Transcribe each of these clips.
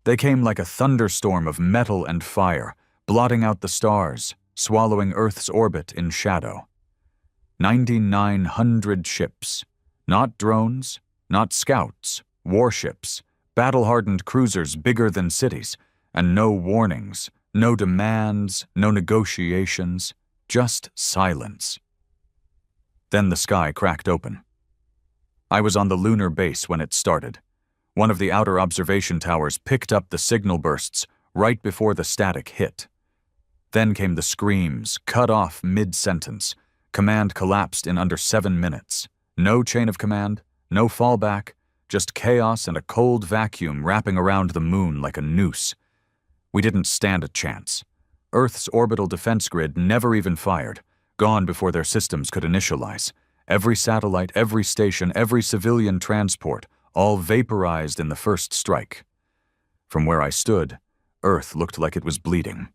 They came like a thunderstorm of metal and fire, blotting out the stars, swallowing Earth's orbit in shadow. 9,900 ships. Not drones, not scouts, warships, battle-hardened cruisers bigger than cities, and no warnings, no demands, no negotiations, just silence. Then the sky cracked open. I was on the lunar base when it started. One of the outer observation towers picked up the signal bursts right before the static hit. Then came the screams, cut off mid-sentence. Command collapsed in under 7 minutes. No chain of command, no fallback, just chaos and a cold vacuum wrapping around the moon like a noose. We didn't stand a chance. Earth's orbital defense grid never even fired, gone before their systems could initialize. Every satellite, every station, every civilian transport, all vaporized in the first strike. From where I stood, Earth looked like it was bleeding.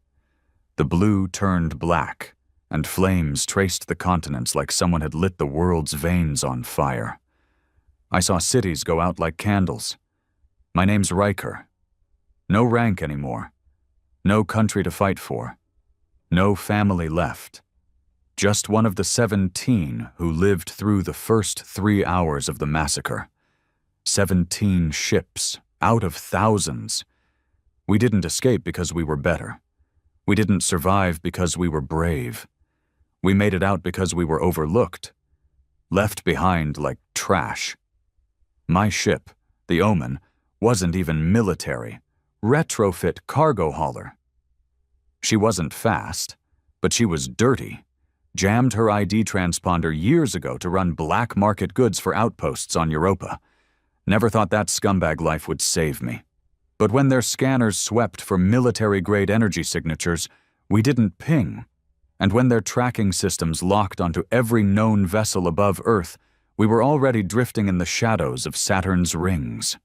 The blue turned black, and flames traced the continents like someone had lit the world's veins on fire. I saw cities go out like candles. My name's Riker. No rank anymore. No country to fight for. No family left. Just one of the 17 who lived through the first 3 hours of the massacre. 17 ships, out of thousands. We didn't escape because we were better. We didn't survive because we were brave. We made it out because we were overlooked. Left behind like trash. My ship, the Omen, wasn't even military. Retrofit cargo hauler. She wasn't fast, but she was dirty. Jammed her ID transponder years ago to run black market goods for outposts on Europa. Never thought that scumbag life would save me. But when their scanners swept for military-grade energy signatures, we didn't ping. And when their tracking systems locked onto every known vessel above Earth, we were already drifting in the shadows of Saturn's rings.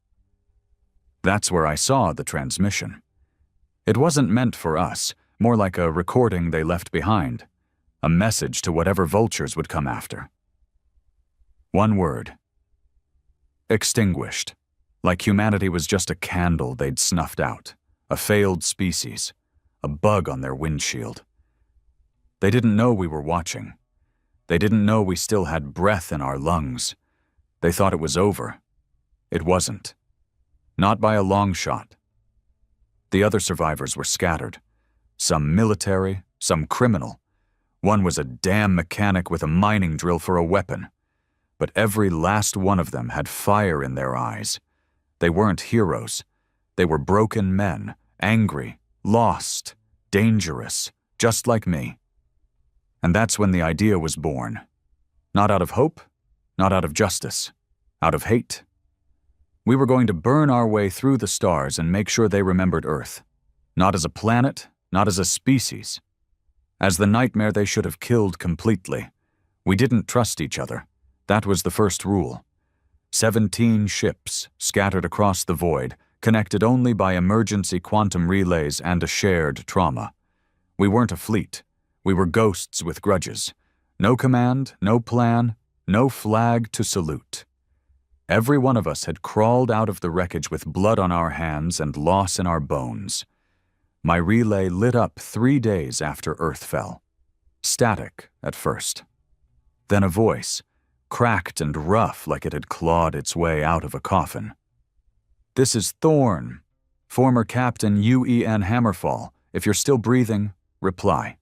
That's where I saw the transmission. It wasn't meant for us, more like a recording they left behind. A message to whatever vultures would come after. One word. Extinguished. Like humanity was just a candle they'd snuffed out. A failed species. A bug on their windshield. They didn't know we were watching. They didn't know we still had breath in our lungs. They thought it was over. It wasn't. Not by a long shot. The other survivors were scattered. Some military, some criminal. One was a damn mechanic with a mining drill for a weapon. But every last one of them had fire in their eyes. They weren't heroes. They were broken men, angry, lost, dangerous, just like me. And that's when the idea was born. Not out of hope, not out of justice, out of hate. We were going to burn our way through the stars and make sure they remembered Earth. Not as a planet, not as a species. As the nightmare they should have killed completely. We didn't trust each other. That was the first rule. 17 ships, scattered across the void, connected only by emergency quantum relays and a shared trauma. We weren't a fleet. We were ghosts with grudges. No command, no plan, no flag to salute. Every one of us had crawled out of the wreckage with blood on our hands and loss in our bones. My relay lit up 3 days after Earth fell. Static at first. Then a voice, cracked and rough like it had clawed its way out of a coffin. "This is Thorn. Former Captain U.E.N. Hammerfall. If you're still breathing, reply."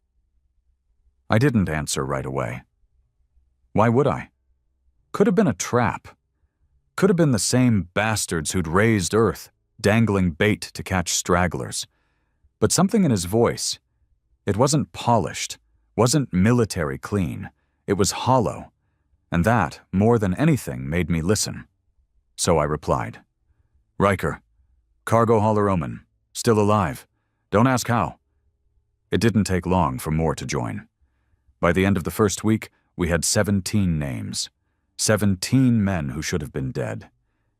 I didn't answer right away. Why would I? Could have been a trap. Could have been the same bastards who'd raised Earth, dangling bait to catch stragglers. But something in his voice, it wasn't polished, wasn't military clean. It was hollow. And that, more than anything, made me listen. So I replied. "Riker, cargo hauler Omen, still alive. Don't ask how." It didn't take long for more to join. By the end of the first week, we had 17 names. 17 men who should have been dead.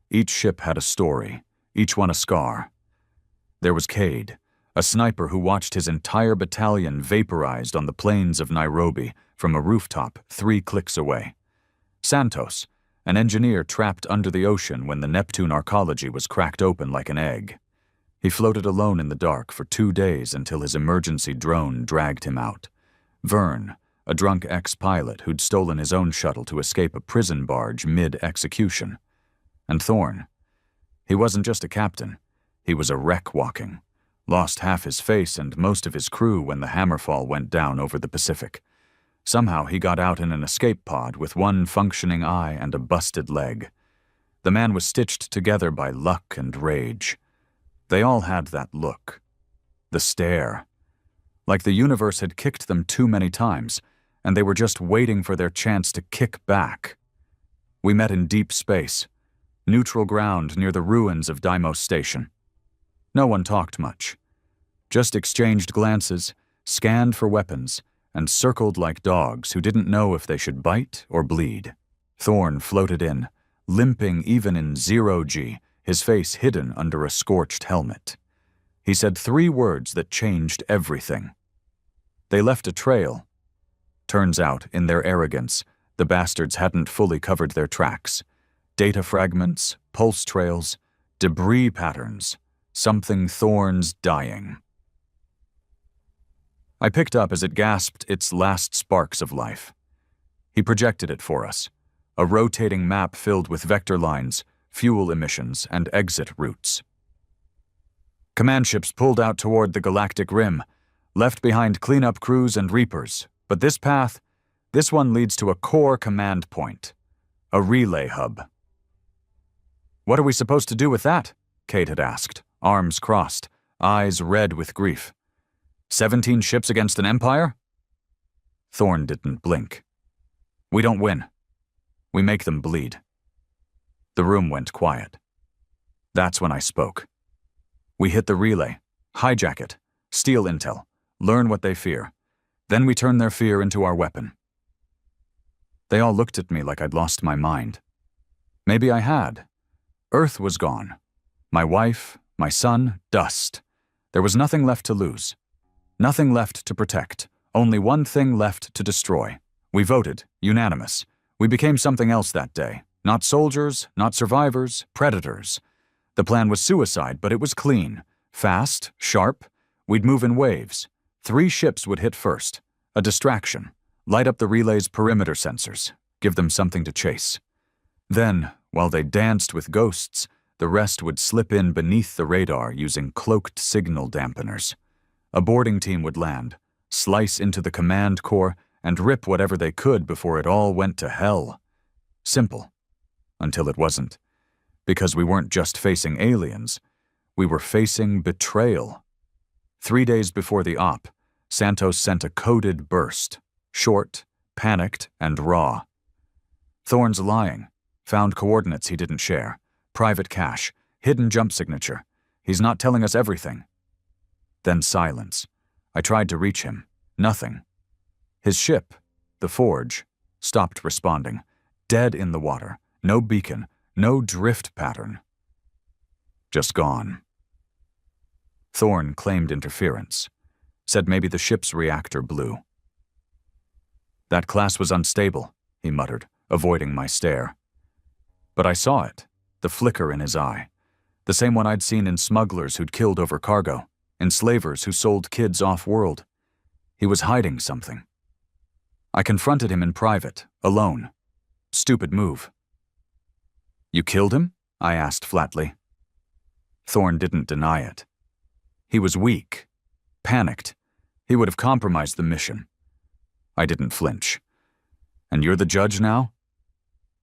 Each ship had a story, each one a scar. There was Cade, a sniper who watched his entire battalion vaporized on the plains of Nairobi from a rooftop 3 clicks away. Santos, an engineer trapped under the ocean when the Neptune arcology was cracked open like an egg. He floated alone in the dark for 2 days until his emergency drone dragged him out. Vern, a drunk ex-pilot who'd stolen his own shuttle to escape a prison barge mid-execution. And Thorn. He wasn't just a captain. He was a wreck walking. Lost half his face and most of his crew when the Hammerfall went down over the Pacific. Somehow he got out in an escape pod with one functioning eye and a busted leg. The man was stitched together by luck and rage. They all had that look. The stare. Like the universe had kicked them too many times, and they were just waiting for their chance to kick back. We met in deep space, neutral ground near the ruins of Deimos Station. No one talked much. Just exchanged glances, scanned for weapons, and circled like dogs who didn't know if they should bite or bleed. Thorn floated in, limping even in 0G, his face hidden under a scorched helmet. He said 3 words that changed everything. They left a trail. Turns out, in their arrogance, the bastards hadn't fully covered their tracks. Data fragments, pulse trails, debris patterns, something Thorn's dying. I picked up as it gasped its last sparks of life. He projected it for us, a rotating map filled with vector lines, fuel emissions, and exit routes. Command ships pulled out toward the galactic rim, left behind cleanup crews and reapers, but this path, this one leads to a core command point, a relay hub. "What are we supposed to do with that?" Kate had asked, arms crossed, eyes red with grief. 17 ships against an empire? Thorn didn't blink. "We don't win. We make them bleed." The room went quiet. That's when I spoke. "We hit the relay, hijack it, steal intel, learn what they fear. Then we turn their fear into our weapon." They all looked at me like I'd lost my mind. Maybe I had. Earth was gone. My wife, my son, dust. There was nothing left to lose. Nothing left to protect. Only one thing left to destroy. We voted, unanimous. We became something else that day. Not soldiers, not survivors, predators. The plan was suicide, but it was clean. Fast, sharp. We'd move in waves. 3 ships would hit first. A distraction. Light up the relay's perimeter sensors. Give them something to chase. Then, while they danced with ghosts, the rest would slip in beneath the radar using cloaked signal dampeners. A boarding team would land, slice into the command core, and rip whatever they could before it all went to hell. Simple. Until it wasn't. Because we weren't just facing aliens. We were facing betrayal. 3 days before the op, Santos sent a coded burst. Short, panicked, and raw. Thorn's lying. Found coordinates he didn't share. Private cache. Hidden jump signature. He's not telling us everything. Then silence. I tried to reach him. Nothing. His ship, the Forge, stopped responding. Dead in the water. No beacon. No drift pattern. Just gone. Thorn claimed interference. Said maybe the ship's reactor blew. "That class was unstable," he muttered, avoiding my stare. But I saw it, the flicker in his eye. The same one I'd seen in smugglers who'd killed over cargo, enslavers who sold kids off-world. He was hiding something. I confronted him in private, alone. Stupid move. "You killed him?" I asked flatly. Thorn didn't deny it. He was weak, panicked. He would have compromised the mission. I didn't flinch. "And you're the judge now?"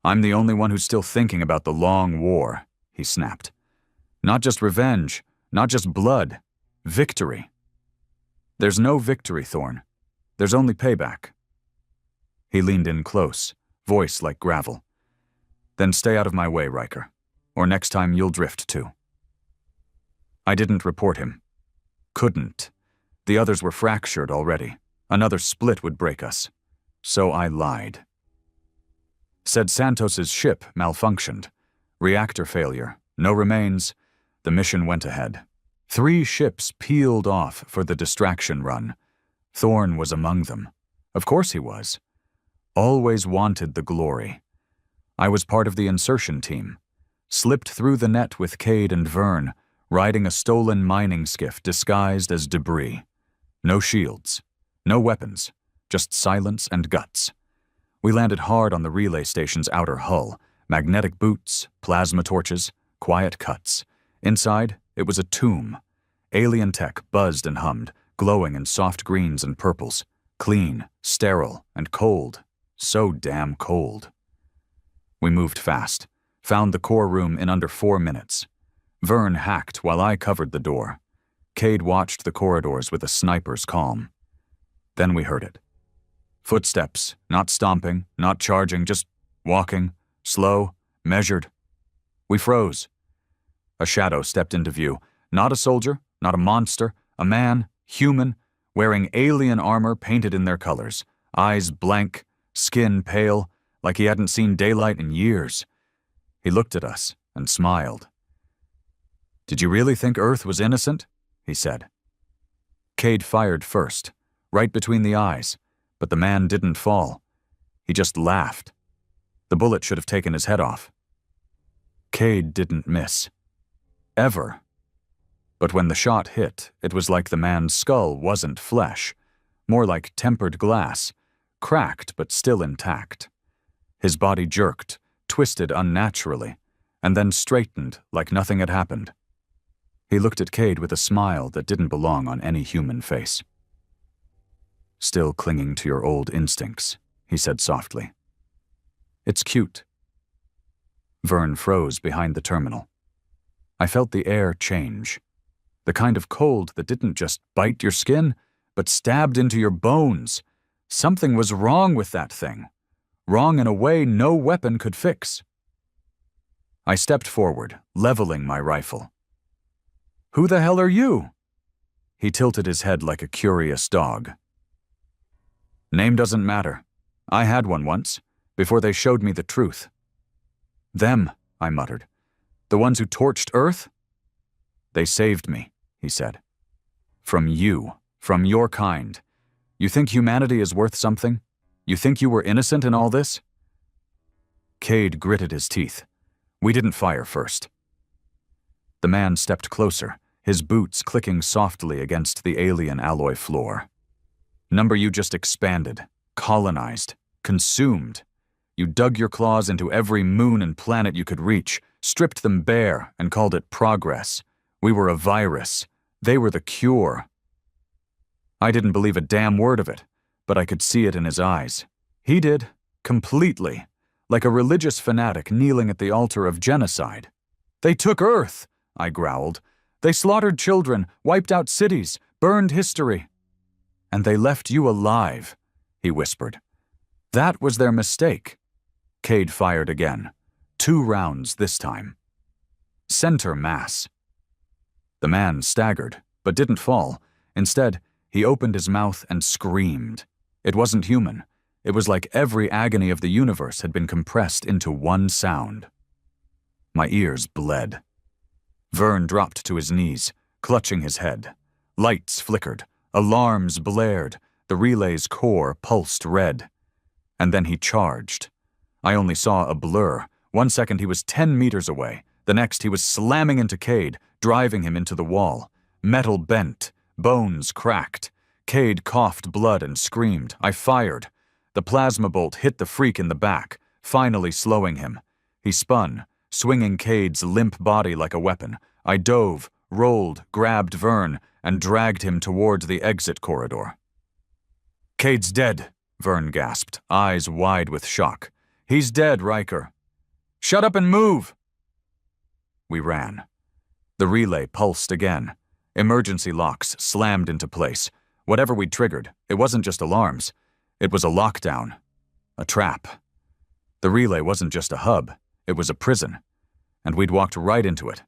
"I'm the only one who's still thinking about the long war," he snapped. "Not just revenge, not just blood. Victory." "There's no victory, Thorn. There's only payback." He leaned in close, voice like gravel. "Then stay out of my way, Riker, or next time you'll drift too." I didn't report him. Couldn't. The others were fractured already. Another split would break us. So I lied. Said Santos's ship malfunctioned. Reactor failure. No remains. The mission went ahead. 3 ships peeled off for the distraction run. Thorn was among them. Of course he was. Always wanted the glory. I was part of the insertion team. Slipped through the net with Cade and Vern, riding a stolen mining skiff disguised as debris. No shields, no weapons, just silence and guts. We landed hard on the relay station's outer hull, magnetic boots, plasma torches, quiet cuts. Inside, it was a tomb. Alien tech buzzed and hummed, glowing in soft greens and purples. Clean, sterile, and cold. So damn cold. We moved fast, found the core room in under 4 minutes. Vern hacked while I covered the door. Cade watched the corridors with a sniper's calm. Then we heard it. Footsteps, not stomping, not charging, just walking, slow, measured. We froze. A shadow stepped into view. Not a soldier, not a monster, a man, human, wearing alien armor painted in their colors, eyes blank, skin pale, like he hadn't seen daylight in years. He looked at us and smiled. "Did you really think Earth was innocent?" he said. Cade fired first, right between the eyes, but the man didn't fall. He just laughed. The bullet should have taken his head off. Cade didn't miss. Ever. But when the shot hit, it was like the man's skull wasn't flesh, more like tempered glass, cracked but still intact. His body jerked, twisted unnaturally, and then straightened like nothing had happened. He looked at Cade with a smile that didn't belong on any human face. "Still clinging to your old instincts," he said softly. "It's cute." Vern froze behind the terminal. I felt the air change. The kind of cold that didn't just bite your skin, but stabbed into your bones. Something was wrong with that thing. Wrong in a way no weapon could fix. I stepped forward, leveling my rifle. "Who the hell are you?" He tilted his head like a curious dog. "Name doesn't matter. I had one once, before they showed me the truth." "Them," I muttered. "The ones who torched Earth?" "They saved me," he said. "From you, from your kind. You think humanity is worth something? You think you were innocent in all this?" Cade gritted his teeth. We didn't fire first. The man stepped closer, his boots clicking softly against the alien alloy floor. "Number you just expanded, colonized, consumed. You dug your claws into every moon and planet you could reach, stripped them bare, and called it progress. We were a virus. They were the cure." I didn't believe a damn word of it, but I could see it in his eyes. He did, completely, like a religious fanatic kneeling at the altar of genocide. "They took Earth," I growled. "They slaughtered children, wiped out cities, burned history." "And they left you alive," he whispered. "That was their mistake." Cade fired again. 2 rounds this time. Center mass. The man staggered, but didn't fall. Instead, he opened his mouth and screamed. It wasn't human. It was like every agony of the universe had been compressed into one sound. My ears bled. Vern dropped to his knees, clutching his head. Lights flickered. Alarms blared. The relay's core pulsed red. And then he charged. I only saw a blur. 1 second he was 10 meters away. The next he was slamming into Cade, driving him into the wall. Metal bent. Bones cracked. Cade coughed blood and screamed. I fired. The plasma bolt hit the freak in the back, finally slowing him. He spun, swinging Cade's limp body like a weapon. I dove, rolled, grabbed Vern, and dragged him toward the exit corridor. "Cade's dead," Vern gasped, eyes wide with shock. "He's dead, Riker." "Shut up and move!" We ran. The relay pulsed again. Emergency locks slammed into place. Whatever we'd triggered, it wasn't just alarms. It was a lockdown. A trap. The relay wasn't just a hub. It was a prison. And we'd walked right into it.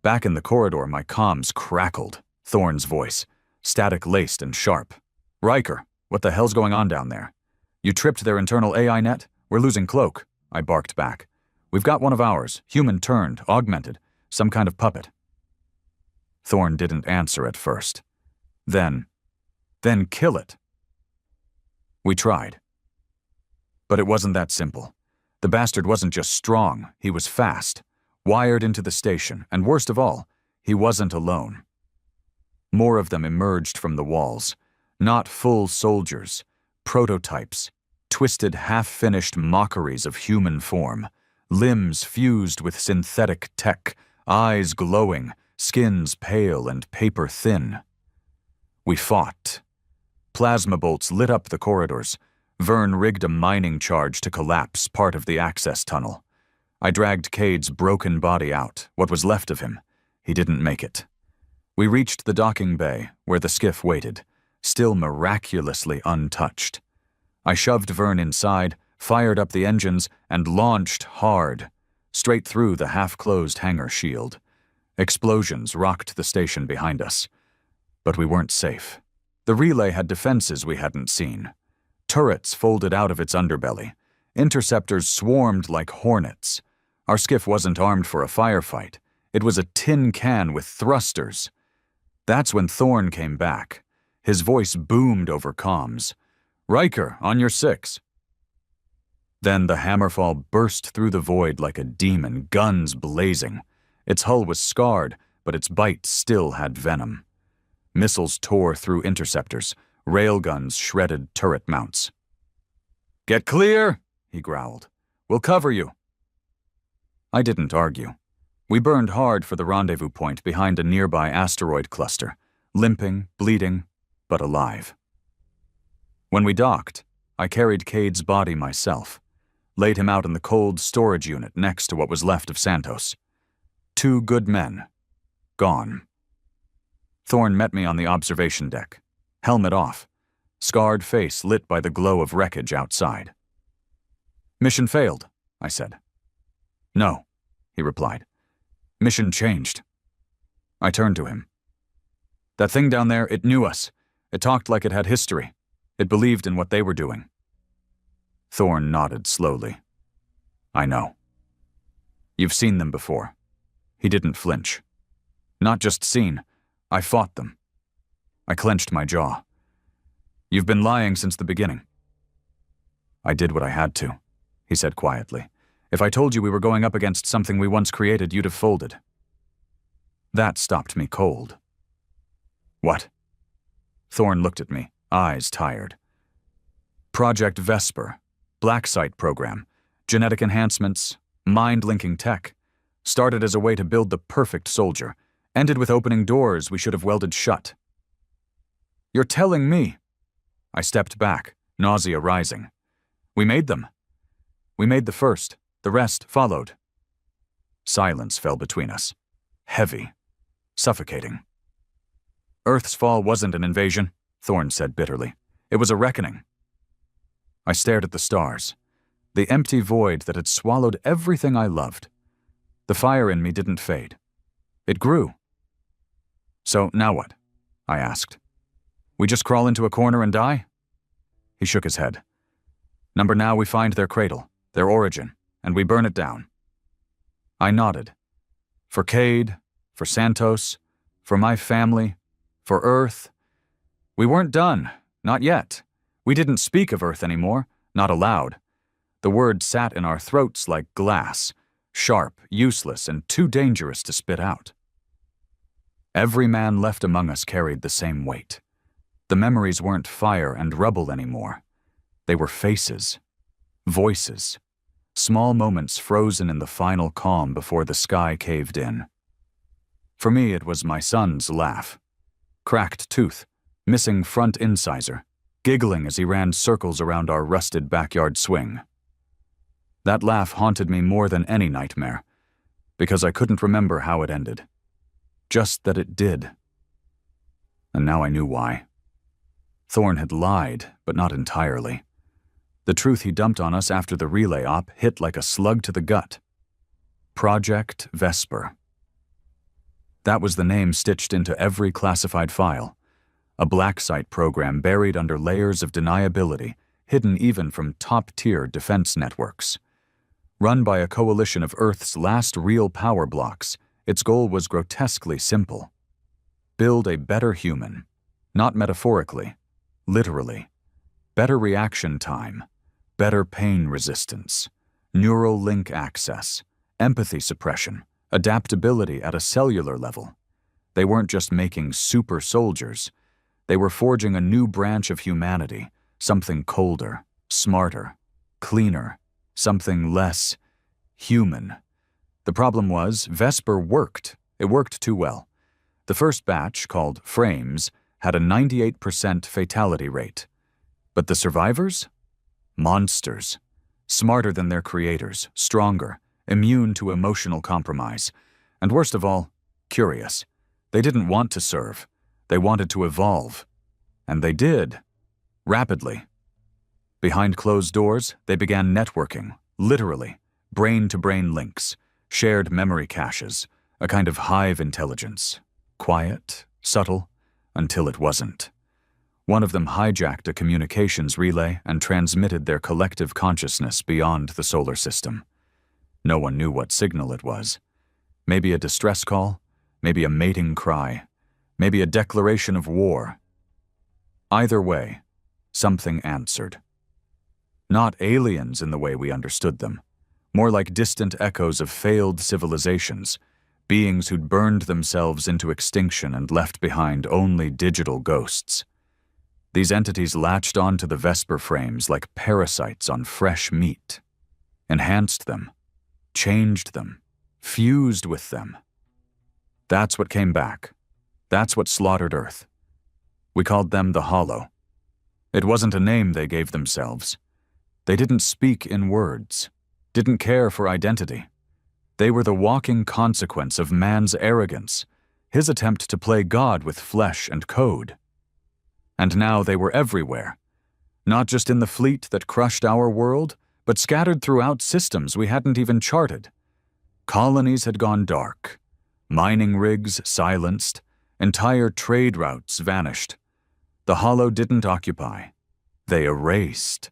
Back in the corridor, my comms crackled. Thorne's voice, static-laced and sharp. "Riker, what the hell's going on down there? You tripped their internal AI net? We're losing Cloak," I barked back. "We've got one of ours, human-turned, augmented, some kind of puppet." Thorne didn't answer at first. Then kill it. We tried. But it wasn't that simple. The bastard wasn't just strong, he was fast, wired into the station, and worst of all, He wasn't alone. More of them emerged from the walls, not full soldiers, prototypes, twisted half-finished mockeries of human form, limbs fused with synthetic tech, eyes glowing, skins pale and paper thin. We fought. Plasma bolts lit up the corridors. Vern rigged a mining charge to collapse part of the access tunnel. I dragged Cade's broken body out, what was left of him. He didn't make it. We reached the docking bay, where the skiff waited, still miraculously untouched. I shoved Vern inside, fired up the engines, and launched hard, straight through the half-closed hangar shield. Explosions rocked the station behind us. But we weren't safe. The relay had defenses we hadn't seen. Turrets folded out of its underbelly. Interceptors swarmed like hornets. Our skiff wasn't armed for a firefight. It was a tin can with thrusters. That's when Thorn came back. His voice boomed over comms. "Riker, on your 6. Then the Hammerfall burst through the void like a demon, guns blazing. Its hull was scarred, but its bite still had venom. Missiles tore through interceptors. Railguns shredded turret mounts. "Get clear," he growled. "We'll cover you." I didn't argue. We burned hard for the rendezvous point behind a nearby asteroid cluster, limping, bleeding, but alive. When we docked, I carried Cade's body myself, laid him out in the cold storage unit next to what was left of Santos. 2 good men. Gone. Thorn met me on the observation deck, helmet off, scarred face lit by the glow of wreckage outside. "Mission failed," I said. "No," he replied. "Mission changed." I turned to him. "That thing down there, it knew us. It talked like it had history. It believed in what they were doing." Thorn nodded slowly. "I know. You've seen them before." He didn't flinch. "Not just seen. I fought them." I clenched my jaw. "You've been lying since the beginning." "I did what I had to," he said quietly. "If I told you we were going up against something we once created, you'd have folded." That stopped me cold. "What?" Thorn looked at me, eyes tired. "Project Vesper, Black Site program, genetic enhancements, mind-linking tech. Started as a way to build the perfect soldier, ended with opening doors we should have welded shut." "You're telling me?" I stepped back, nausea rising. "We made them. We made the first. The rest followed." Silence fell between us. Heavy. Suffocating. "Earth's fall wasn't an invasion," Thorn said bitterly. "It was a reckoning." I stared at the stars, the empty void that had swallowed everything I loved. The fire in me didn't fade. It grew. "So now what?" I asked. "We just crawl into a corner and die?" He shook his head. "Number now we find their cradle, their origin, and we burn it down." I nodded. For Cade, for Santos, for my family, for Earth. We weren't done, not yet. We didn't speak of Earth anymore, not aloud. The word sat in our throats like glass, sharp, useless, and too dangerous to spit out. Every man left among us carried the same weight. The memories weren't fire and rubble anymore. They were faces, voices, small moments frozen in the final calm before the sky caved in. For me, it was my son's laugh. Cracked tooth, missing front incisor, giggling as he ran circles around our rusted backyard swing. That laugh haunted me more than any nightmare, because I couldn't remember how it ended. Just that it did. And now I knew why. Thorn had lied, but not entirely. The truth he dumped on us after the relay op hit like a slug to the gut. Project Vesper. That was the name stitched into every classified file. A black site program buried under layers of deniability, hidden even from top-tier defense networks. Run by a coalition of Earth's last real power blocks, its goal was grotesquely simple. Build a better human, not metaphorically, literally. Better reaction time, better pain resistance, neural link access, empathy suppression, adaptability at a cellular level. They weren't just making super soldiers. They were forging a new branch of humanity, something colder, smarter, cleaner, something less human. The problem was, Vesper worked. It worked too well. The first batch, called Frames, had a 98% fatality rate. But the survivors? Monsters. Smarter than their creators, stronger, immune to emotional compromise, and worst of all, curious. They didn't want to serve. They wanted to evolve. And they did. Rapidly. Behind closed doors, they began networking, literally, brain-to-brain links, shared memory caches, a kind of hive intelligence. Quiet, subtle, until it wasn't. One of them hijacked a communications relay and transmitted their collective consciousness beyond the solar system. No one knew what signal it was. Maybe a distress call, maybe a mating cry, maybe a declaration of war. Either way, something answered. Not aliens in the way we understood them, more like distant echoes of failed civilizations, beings who'd burned themselves into extinction and left behind only digital ghosts. These entities latched onto the Vesper frames like parasites on fresh meat, enhanced them, changed them, fused with them. That's what came back. That's what slaughtered Earth. We called them the Hollow. It wasn't a name they gave themselves. They didn't speak in words, didn't care for identity. They were the walking consequence of man's arrogance, his attempt to play God with flesh and code. And now they were everywhere, not just in the fleet that crushed our world, but scattered throughout systems we hadn't even charted. Colonies had gone dark, mining rigs silenced, entire trade routes vanished. The Hollow didn't occupy. They erased.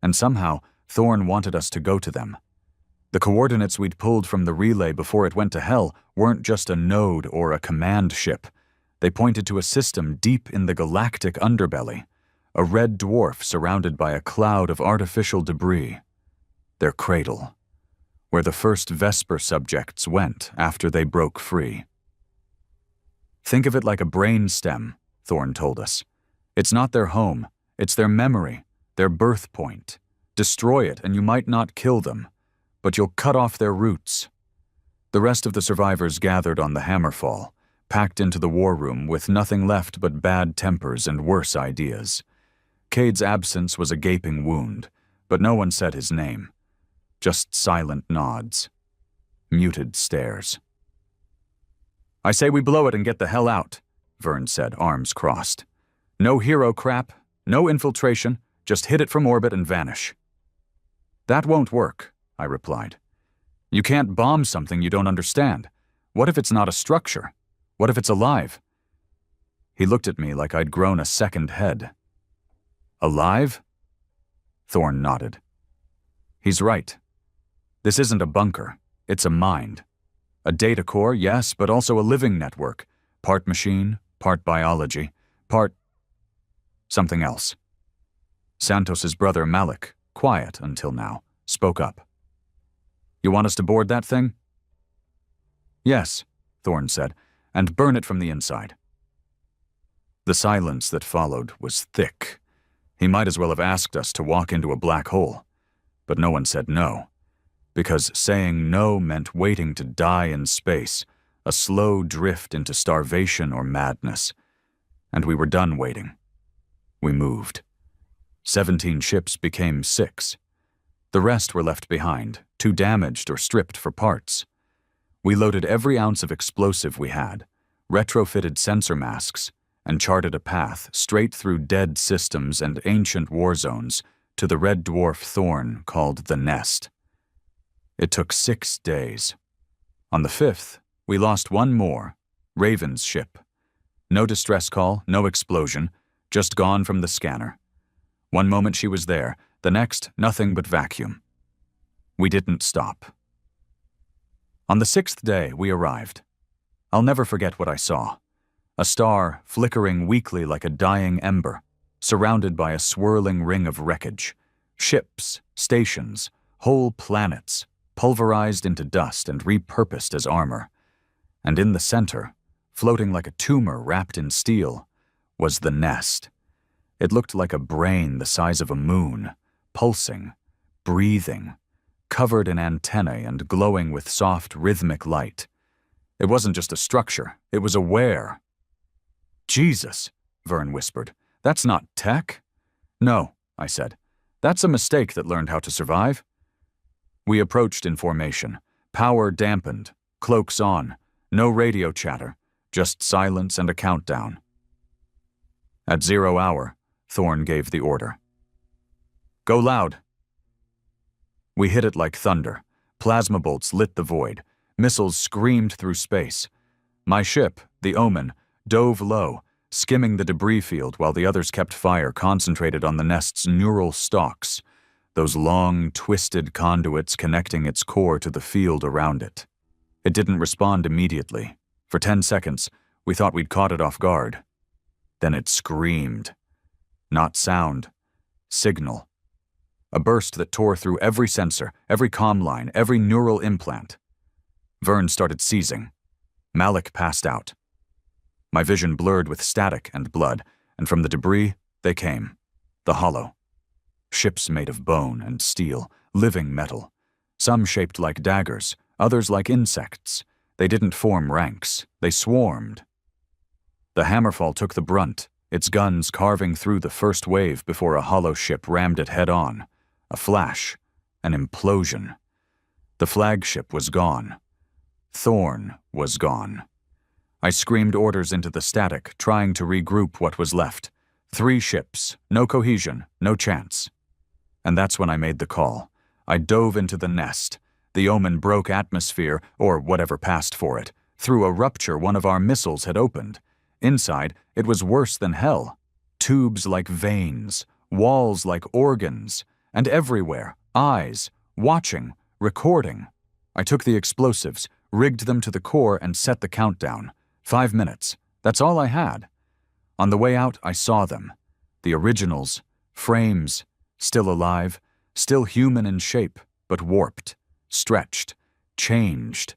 And somehow, Thorn wanted us to go to them. The coordinates we'd pulled from the relay before it went to hell weren't just a node or a command ship. They pointed to a system deep in the galactic underbelly, a red dwarf surrounded by a cloud of artificial debris. Their cradle, where the first Vesper subjects went after they broke free. Think of it like a brain stem, Thorn told us. It's not their home, it's their memory, their birth point. Destroy it and you might not kill them, but you'll cut off their roots. The rest of the survivors gathered on the Hammerfall, packed into the war room with nothing left but bad tempers and worse ideas. Cade's absence was a gaping wound, but no one said his name. Just silent nods. Muted stares. "I say we blow it and get the hell out," Vern said, arms crossed. "No hero crap, no infiltration, just hit it from orbit and vanish." "That won't work," I replied. "You can't bomb something you don't understand. What if it's not a structure? What if it's alive?" He looked at me like I'd grown a second head. "Alive?" Thorn nodded. "He's right. This isn't a bunker. It's a mind. A data core, yes, but also a living network. Part machine, part biology, part something else." Santos's brother Malik, quiet until now, spoke up. "You want us to board that thing?" "Yes," Thorn said, "and burn it from the inside." The silence that followed was thick. He might as well have asked us to walk into a black hole. But no one said no, because saying no meant waiting to die in space, a slow drift into starvation or madness. And we were done waiting. We moved. 17 ships became 6. The rest were left behind, too damaged or stripped for parts. We loaded every ounce of explosive we had, retrofitted sensor masks, and charted a path straight through dead systems and ancient war zones to the red dwarf Thorn called the Nest. It took 6 days. On the 5th, we lost one more, Raven's ship. No distress call, no explosion, just gone from the scanner. One moment she was there, the next, nothing but vacuum. We didn't stop. On the 6th day, we arrived. I'll never forget what I saw. A star flickering weakly like a dying ember, surrounded by a swirling ring of wreckage. Ships, stations, whole planets, pulverized into dust and repurposed as armor. And in the center, floating like a tumor wrapped in steel, was the nest. It looked like a brain the size of a moon, pulsing, breathing, covered in antennae and glowing with soft, rhythmic light. It wasn't just a structure, it was aware. "Jesus," Vern whispered. "That's not tech?" "No," I said. "That's a mistake that learned how to survive." We approached in formation, power dampened, cloaks on, no radio chatter, just silence and a countdown. At 0 hour, Thorne gave the order. "Go loud." We hit it like thunder. Plasma bolts lit the void. Missiles screamed through space. My ship, the Omen, dove low, skimming the debris field while the others kept fire concentrated on the nest's neural stalks, those long, twisted conduits connecting its core to the field around it. It didn't respond immediately. For 10 seconds, we thought we'd caught it off guard. Then it screamed. Not sound, signal. A burst that tore through every sensor, every comm line, every neural implant. Vern started seizing. Malik passed out. My vision blurred with static and blood, and from the debris, they came. The hollow. Ships made of bone and steel, living metal. Some shaped like daggers, others like insects. They didn't form ranks. They swarmed. The Hammerfall took the brunt, its guns carving through the first wave before a hollow ship rammed it head-on. A flash. An implosion. The flagship was gone. Thorne was gone. I screamed orders into the static, trying to regroup what was left. 3 ships, no cohesion, no chance. And that's when I made the call. I dove into the nest. The Omen broke atmosphere, or whatever passed for it. Through a rupture one of our missiles had opened. Inside, it was worse than hell. Tubes like veins, walls like organs, and everywhere, eyes, watching, recording. I took the explosives, rigged them to the core, and set the countdown. 5 minutes. That's all I had. On the way out, I saw them. The originals, frames, still alive, still human in shape, but warped, stretched, changed.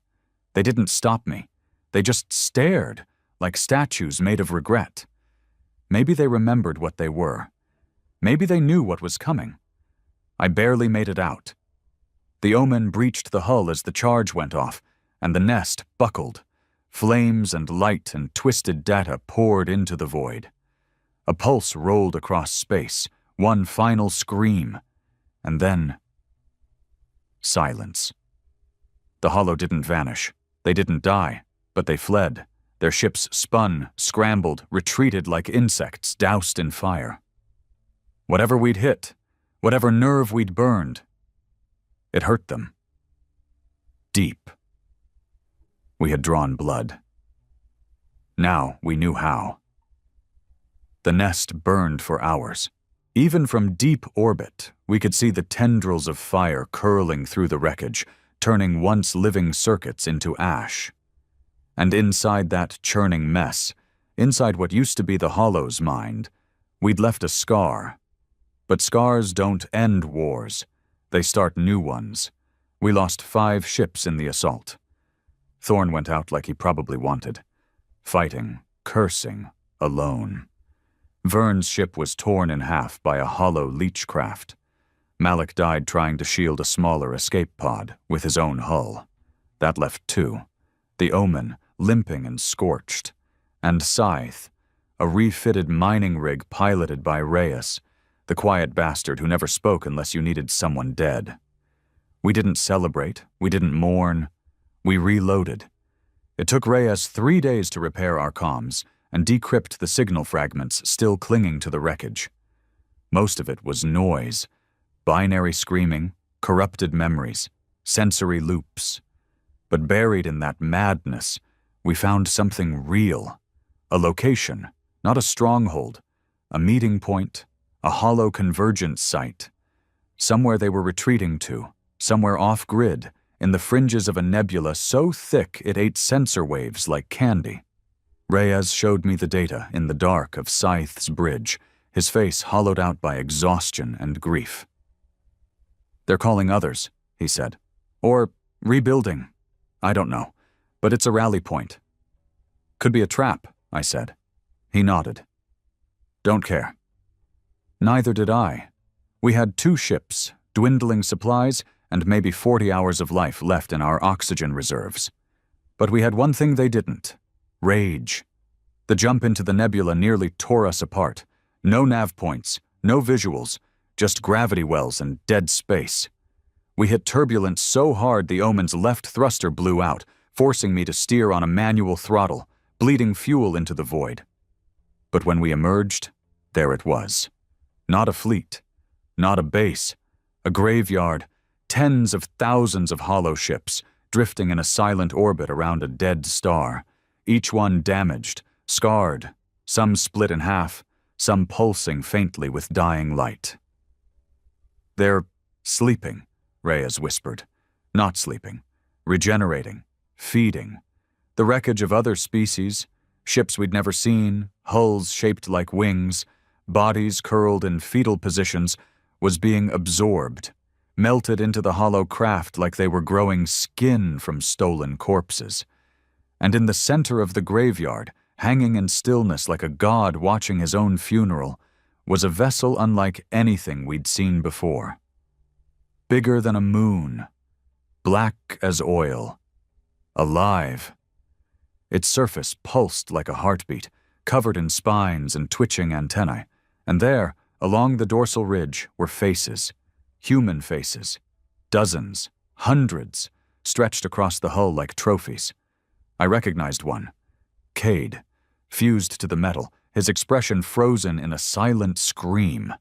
They didn't stop me. They just stared, like statues made of regret. Maybe they remembered what they were. Maybe they knew what was coming. I barely made it out. The Omen breached the hull as the charge went off, and the nest buckled. Flames and light and twisted data poured into the void. A pulse rolled across space, one final scream, and then silence. The hollow didn't vanish. They didn't die, but they fled. Their ships spun, scrambled, retreated like insects doused in fire. Whatever we'd hit, whatever nerve we'd burned, it hurt them. Deep. We had drawn blood. Now we knew how. The nest burned for hours. Even from deep orbit, we could see the tendrils of fire curling through the wreckage, turning once living circuits into ash. And inside that churning mess, inside what used to be the Hollow's mind, we'd left a scar. But scars don't end wars. They start new ones. We lost 5 ships in the assault. Thorne went out like he probably wanted. Fighting, cursing, alone. Vern's ship was torn in half by a hollow leech craft. Malik died trying to shield a smaller escape pod with his own hull. That left 2. The Omen, limping and scorched. And Scythe, a refitted mining rig piloted by Reyes, the quiet bastard who never spoke unless you needed someone dead. We didn't celebrate, we didn't mourn. We reloaded. It took Reyes 3 days to repair our comms and decrypt the signal fragments still clinging to the wreckage. Most of it was noise, binary screaming, corrupted memories, sensory loops. But buried in that madness, we found something real. A location, not a stronghold, a meeting point, a hollow convergence site. Somewhere they were retreating to, somewhere off-grid, in the fringes of a nebula so thick it ate sensor waves like candy. Reyes showed me the data in the dark of Scythe's bridge, his face hollowed out by exhaustion and grief. "They're calling others," he said. "Or rebuilding. I don't know, but it's a rally point." Could be a trap, I said. He nodded. Don't care. Neither did I. We had 2 ships, dwindling supplies, and maybe 40 hours of life left in our oxygen reserves. But we had one thing they didn't: rage. The jump into the nebula nearly tore us apart. No nav points, no visuals, just gravity wells and dead space. We hit turbulence so hard the Omen's left thruster blew out, forcing me to steer on a manual throttle, bleeding fuel into the void. But when we emerged, there it was. Not a fleet, not a base, a graveyard, tens of thousands of hollow ships drifting in a silent orbit around a dead star, each one damaged, scarred, some split in half, some pulsing faintly with dying light. They're sleeping, Reyes whispered. Not sleeping, regenerating, feeding. The wreckage of other species, ships we'd never seen, hulls shaped like wings, bodies curled in fetal positions, was being absorbed, melted into the hollow craft like they were growing skin from stolen corpses. And in the center of the graveyard, hanging in stillness like a god watching his own funeral, was a vessel unlike anything we'd seen before. Bigger than a moon, black as oil, alive. Its surface pulsed like a heartbeat, covered in spines and twitching antennae, and there, along the dorsal ridge, were faces, human faces, dozens, hundreds, stretched across the hull like trophies. I recognized one. Cade, fused to the metal, his expression frozen in a silent scream.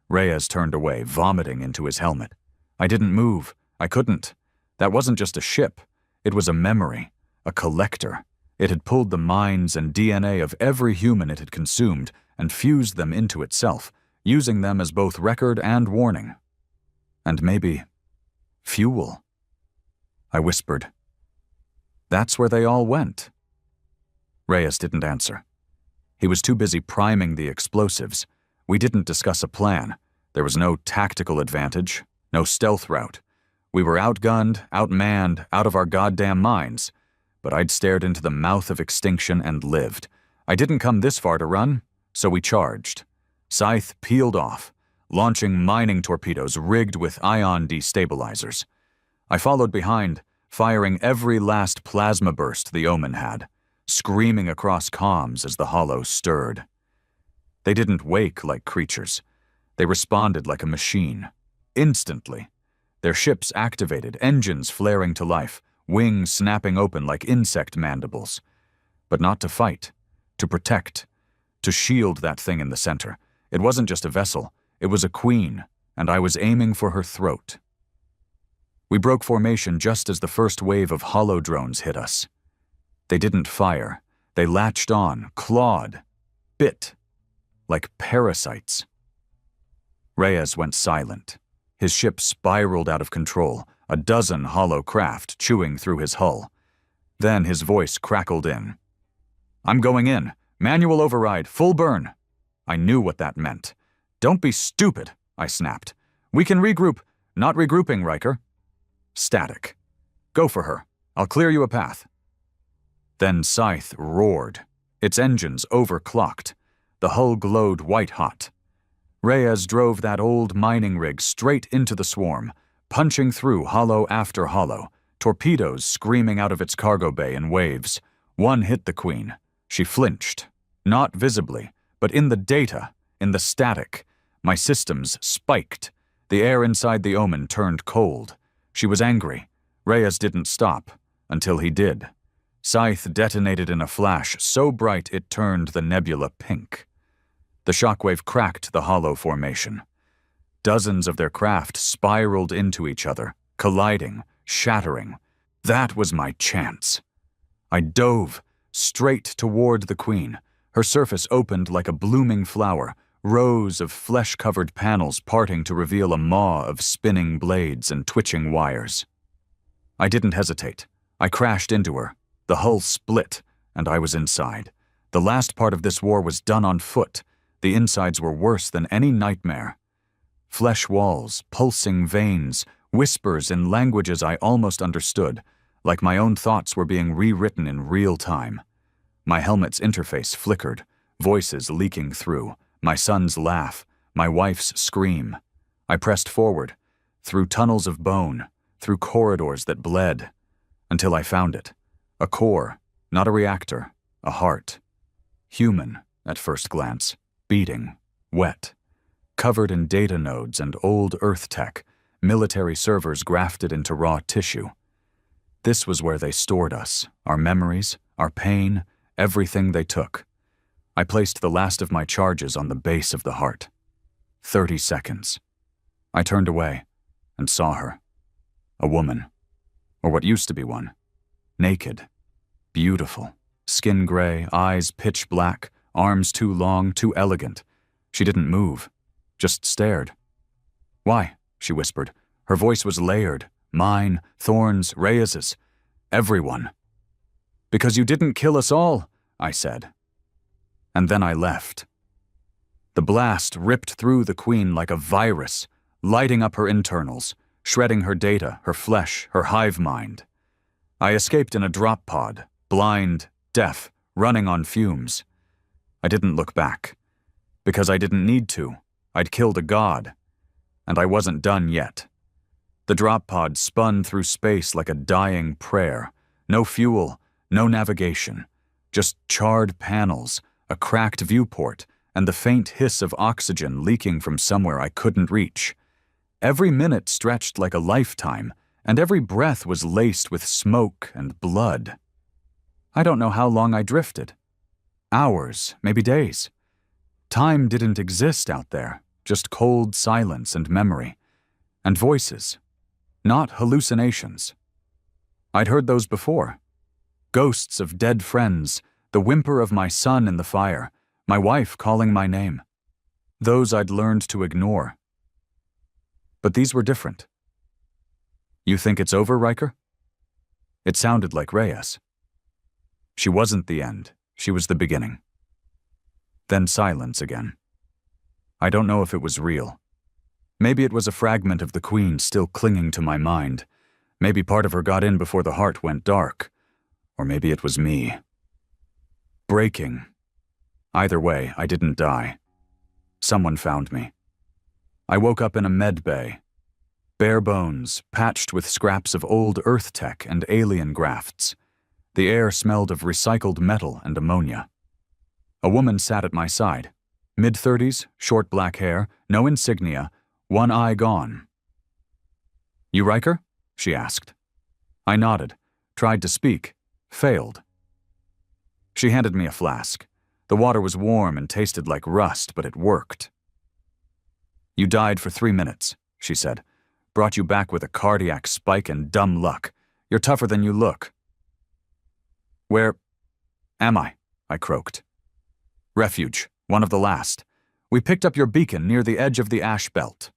Reyes turned away, vomiting into his helmet. I didn't move. I couldn't. That wasn't just a ship. It was a memory, a collector. It had pulled the minds and DNA of every human it had consumed and fused them into itself, using them as both record and warning. And maybe fuel. I whispered. That's where they all went. Reyes didn't answer. He was too busy priming the explosives. We didn't discuss a plan. There was no tactical advantage, no stealth route. We were outgunned, outmanned, out of our goddamn minds. But I'd stared into the mouth of extinction and lived. I didn't come this far to run, so we charged. Scythe peeled off, launching mining torpedoes rigged with ion destabilizers. I followed behind, firing every last plasma burst the Omen had, screaming across comms as the hollow stirred. They didn't wake like creatures. They responded like a machine. Instantly. Their ships activated, engines flaring to life, wings snapping open like insect mandibles. But not to fight, to protect, to shield that thing in the center. It wasn't just a vessel, it was a queen, and I was aiming for her throat. We broke formation just as the first wave of hollow drones hit us. They didn't fire. They latched on, clawed, bit, like parasites. Reyes went silent. His ship spiraled out of control, a dozen hollow craft chewing through his hull. Then his voice crackled in. I'm going in. Manual override, full burn. I knew what that meant. Don't be stupid, I snapped. We can regroup. Not regrouping, Riker. Static. Go for her. I'll clear you a path. Then Scythe roared. Its engines overclocked. The hull glowed white-hot. Reyes drove that old mining rig straight into the swarm, punching through hollow after hollow, torpedoes screaming out of its cargo bay in waves. One hit the Queen. She flinched. Not visibly, but in the data, in the static. My systems spiked. The air inside the Omen turned cold. She was angry. Reyes didn't stop, until he did. Scythe detonated in a flash so bright it turned the nebula pink. The shockwave cracked the hollow formation. Dozens of their craft spiraled into each other, colliding, shattering. That was my chance. I dove, straight toward the Queen. Her surface opened like a blooming flower, rows of flesh-covered panels parting to reveal a maw of spinning blades and twitching wires. I didn't hesitate. I crashed into her. The hull split, and I was inside. The last part of this war was done on foot. The insides were worse than any nightmare. Flesh walls, pulsing veins, whispers in languages I almost understood, like my own thoughts were being rewritten in real time. My helmet's interface flickered, voices leaking through, my son's laugh, my wife's scream. I pressed forward, through tunnels of bone, through corridors that bled, until I found it. A core, not a reactor, a heart. Human, at first glance, beating, wet, covered in data nodes and old Earth tech, military servers grafted into raw tissue. This was where they stored us, our memories, our pain, everything they took. I placed the last of my charges on the base of the heart. 30 seconds. I turned away and saw her. A woman, or what used to be one. Naked, beautiful, skin gray, eyes pitch black, arms too long, too elegant. She didn't move, just stared. "Why?" she whispered. Her voice was layered. Mine, Thorne's, Reyes's, everyone. "Because you didn't kill us all," I said. And then I left. The blast ripped through the Queen like a virus, lighting up her internals, shredding her data, her flesh, her hive mind. I escaped in a drop pod, blind, deaf, running on fumes. I didn't look back, because I didn't need to. I'd killed a god, and I wasn't done yet. The drop pod spun through space like a dying prayer. No fuel, no navigation, just charred panels, a cracked viewport, and the faint hiss of oxygen leaking from somewhere I couldn't reach. Every minute stretched like a lifetime, and every breath was laced with smoke and blood. I don't know how long I drifted. Hours, maybe days. Time didn't exist out there, just cold silence and memory. And voices. Not hallucinations. I'd heard those before. Ghosts of dead friends, the whimper of my son in the fire, my wife calling my name. Those I'd learned to ignore. But these were different. "You think it's over, Riker?" It sounded like Reyes. She wasn't the end. She was the beginning. Then silence again. I don't know if it was real. Maybe it was a fragment of the Queen still clinging to my mind. Maybe part of her got in before the heart went dark. Or maybe it was me. Breaking. Either way, I didn't die. Someone found me. I woke up in a med bay. Bare bones, patched with scraps of old Earth tech and alien grafts. The air smelled of recycled metal and ammonia. A woman sat at my side. Mid-30s, short black hair, no insignia, one eye gone. "You Riker?" she asked. I nodded, tried to speak, failed. She handed me a flask. The water was warm and tasted like rust, but it worked. "You died for 3 minutes," she said. "Brought you back with a cardiac spike and dumb luck. You're tougher than you look." "Where am I?" I croaked. "Refuge, one of the last. We picked up your beacon near the edge of the ash belt."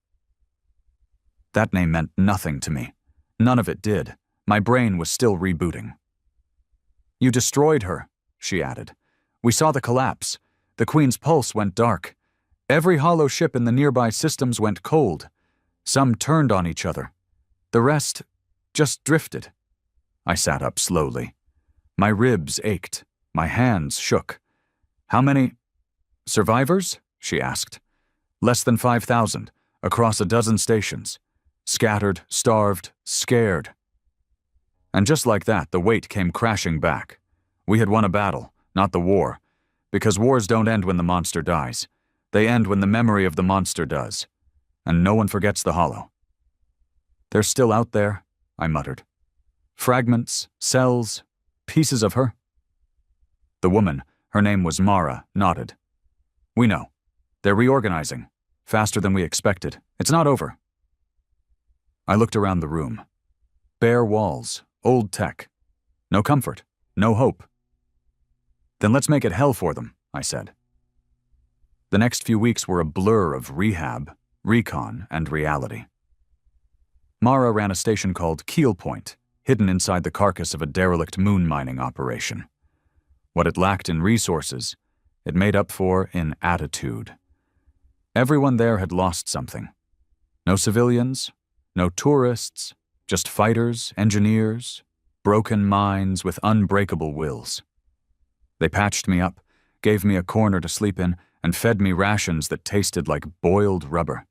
That name meant nothing to me. None of it did. My brain was still rebooting. "You destroyed her," she added. "We saw the collapse. The Queen's pulse went dark. Every hollow ship in the nearby systems went cold. Some turned on each other. The rest just drifted." I sat up slowly. My ribs ached. My hands shook. "How many survivors?" she asked. "Less than 5,000, across a dozen stations. Scattered, starved, scared." And just like that, the weight came crashing back. We had won a battle, not the war. Because wars don't end when the monster dies. They end when the memory of the monster does. And no one forgets the Hollow. "They're still out there," I muttered. "Fragments, cells, pieces of her." The woman, her name was Mara, nodded. "We know. They're reorganizing. Faster than we expected. It's not over." I looked around the room. Bare walls, old tech. No comfort, no hope. "Then let's make it hell for them," I said. The next few weeks were a blur of rehab, recon, and reality. Mara ran a station called Keel Point, hidden inside the carcass of a derelict moon mining operation. What it lacked in resources, it made up for in attitude. Everyone there had lost something. No civilians, no tourists, just fighters, engineers, broken minds with unbreakable wills. They patched me up, gave me a corner to sleep in, and fed me rations that tasted like boiled rubber.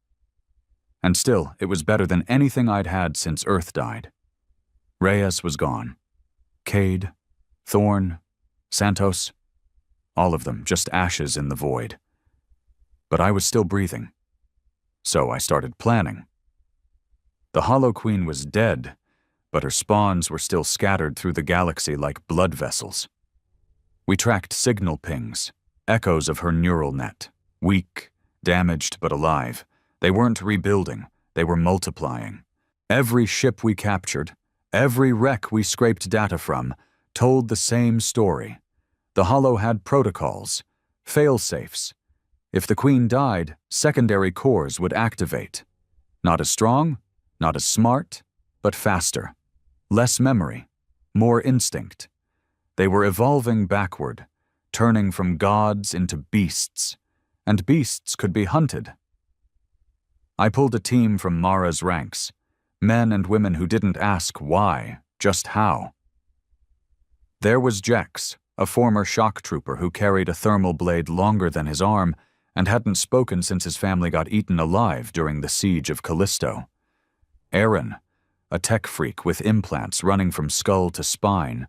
And still, it was better than anything I'd had since Earth died. Reyes was gone. Cade, Thorne, Santos, all of them just ashes in the void. But I was still breathing. So I started planning. The Hollow Queen was dead, but her spawns were still scattered through the galaxy like blood vessels. We tracked signal pings, echoes of her neural net, weak, damaged but alive. They weren't rebuilding, they were multiplying. Every ship we captured, every wreck we scraped data from, told the same story. The Hollow had protocols, fail-safes. If the Queen died, secondary cores would activate. Not as strong, not as smart, but faster. Less memory, more instinct. They were evolving backward, turning from gods into beasts, and beasts could be hunted. I pulled a team from Mara's ranks, men and women who didn't ask why, just how. There was Jex, a former shock trooper who carried a thermal blade longer than his arm and hadn't spoken since his family got eaten alive during the siege of Callisto. Aaron, a tech freak with implants running from skull to spine,